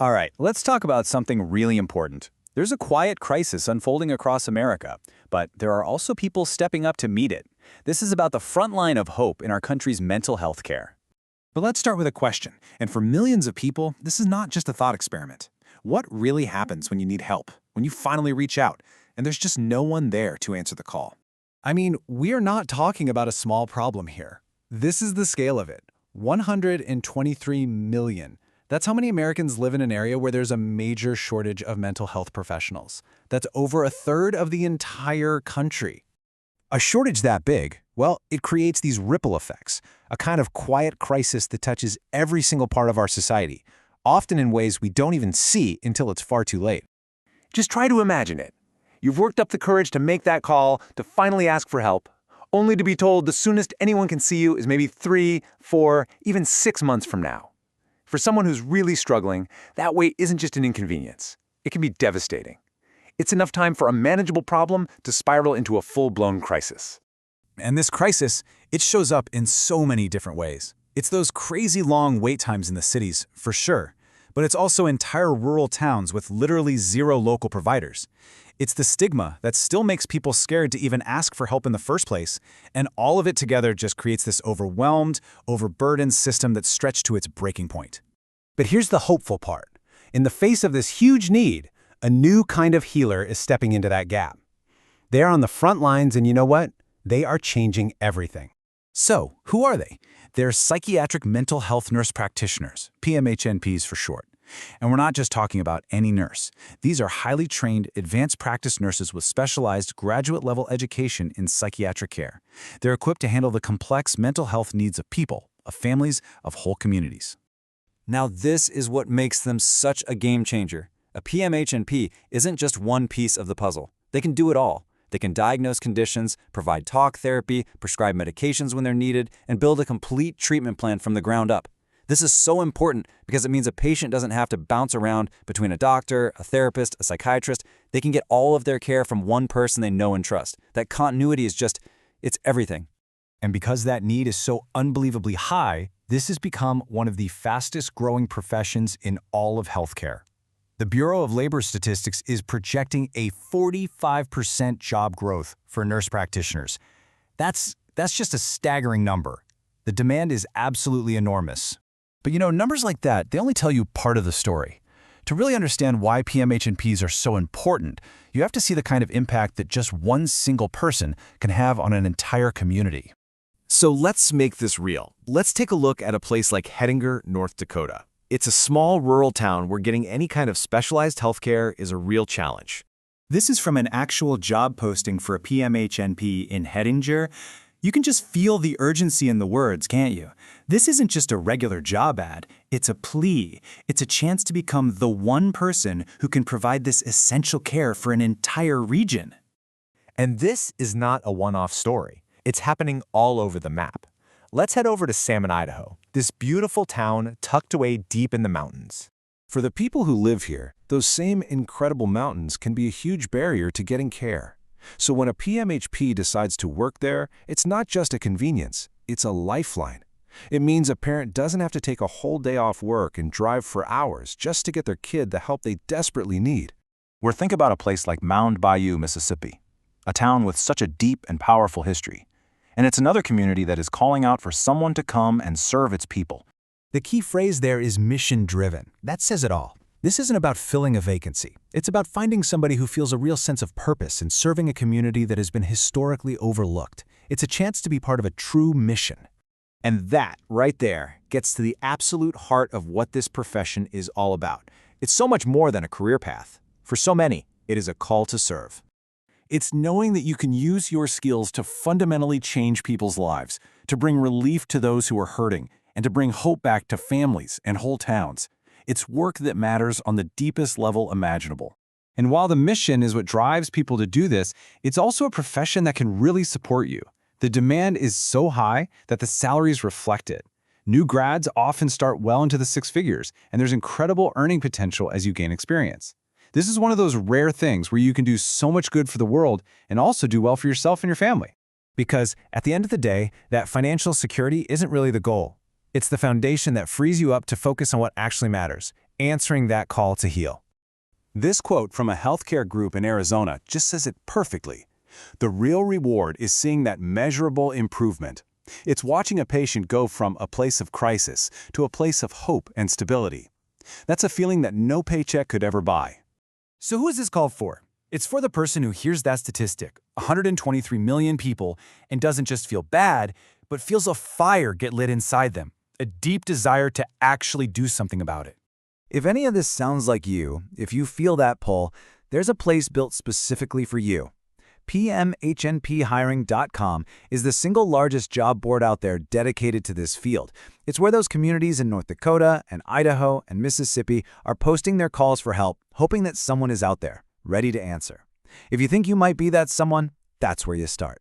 All right, let's talk about something really important. There's a quiet crisis unfolding across America, but there are also people stepping up to meet it. This is about the front line of hope in our country's mental health care. But let's start with a question. And for millions of people, this is not just a thought experiment. What really happens when you need help, when you finally reach out, and there's just no one there to answer the call? I mean, we are not talking about a small problem here. This is the scale of it. 123 million. That's how many Americans live in an area where there's a major shortage of mental health professionals. That's over a third of the entire country. A shortage that big, well, it creates these ripple effects, a kind of quiet crisis that touches every single part of our society, often in ways we don't even see until it's far too late. Just try to imagine it. You've worked up the courage to make that call, to finally ask for help, only to be told the soonest anyone can see you is maybe 3, 4, even 6 months from now. For someone who's really struggling, that wait isn't just an inconvenience. It can be devastating. It's enough time for a manageable problem to spiral into a full-blown crisis. And this crisis, it shows up in so many different ways. It's those crazy long wait times in the cities, for sure, but it's also entire rural towns with literally zero local providers. It's the stigma that still makes people scared to even ask for help in the first place, and all of it together just creates this overwhelmed, overburdened system that's stretched to its breaking point. But here's the hopeful part. In the face of this huge need, a new kind of healer is stepping into that gap. They're on the front lines, and you know what? They are changing everything. So, who are they? They're psychiatric mental health nurse practitioners, PMHNPs for short. And we're not just talking about any nurse. These are highly trained, advanced practice nurses with specialized graduate-level education in psychiatric care. They're equipped to handle the complex mental health needs of people, of families, of whole communities. Now this is what makes them such a game changer. A PMHNP isn't just one piece of the puzzle. They can do it all. They can diagnose conditions, provide talk therapy, prescribe medications when they're needed, and build a complete treatment plan from the ground up. This is so important because it means a patient doesn't have to bounce around between a doctor, a therapist, a psychiatrist. They can get all of their care from one person they know and trust. That continuity is it's everything. And because that need is so unbelievably high, this has become one of the fastest growing professions in all of healthcare. The Bureau of Labor Statistics is projecting a 45% job growth for nurse practitioners. That's just a staggering number. The demand is absolutely enormous. But numbers like that, they only tell you part of the story. To really understand why PMHNPs are so important, you have to see the kind of impact that just one single person can have on an entire community. So let's make this real. Let's take a look at a place like Hettinger, North Dakota. It's a small rural town where getting any kind of specialized healthcare is a real challenge. This is from an actual job posting for a PMHNP in Hettinger. You can just feel the urgency in the words, can't you? This isn't just a regular job ad. It's a plea. It's a chance to become the one person who can provide this essential care for an entire region. And this is not a one-off story. It's happening all over the map. Let's head over to Salmon, Idaho, this beautiful town tucked away deep in the mountains. For the people who live here, those same incredible mountains can be a huge barrier to getting care. So when a PMHP decides to work there, it's not just a convenience, it's a lifeline. It means a parent doesn't have to take a whole day off work and drive for hours just to get their kid the help they desperately need. Or think about a place like Mound Bayou, Mississippi, a town with such a deep and powerful history. And it's another community that is calling out for someone to come and serve its people. The key phrase there is mission-driven. That says it all. This isn't about filling a vacancy. It's about finding somebody who feels a real sense of purpose in serving a community that has been historically overlooked. It's a chance to be part of a true mission. And that, right there, gets to the absolute heart of what this profession is all about. It's so much more than a career path. For so many, it is a call to serve. It's knowing that you can use your skills to fundamentally change people's lives, to bring relief to those who are hurting, and to bring hope back to families and whole towns. It's work that matters on the deepest level imaginable. And while the mission is what drives people to do this, it's also a profession that can really support you. The demand is so high that the salaries reflect it. New grads often start well into the 6 figures, and there's incredible earning potential as you gain experience. This is one of those rare things where you can do so much good for the world and also do well for yourself and your family. Because at the end of the day, that financial security isn't really the goal. It's the foundation that frees you up to focus on what actually matters, answering that call to heal. This quote from a healthcare group in Arizona just says it perfectly. The real reward is seeing that measurable improvement. It's watching a patient go from a place of crisis to a place of hope and stability. That's a feeling that no paycheck could ever buy. So who is this called for? It's for the person who hears that statistic, 123 million people, and doesn't just feel bad, but feels a fire get lit inside them, a deep desire to actually do something about it. If any of this sounds like you, if you feel that pull, there's a place built specifically for you. PMHNPhiring.com is the single largest job board out there dedicated to this field. It's where those communities in North Dakota and Idaho and Mississippi are posting their calls for help, hoping that someone is out there, ready to answer. If you think you might be that someone, that's where you start.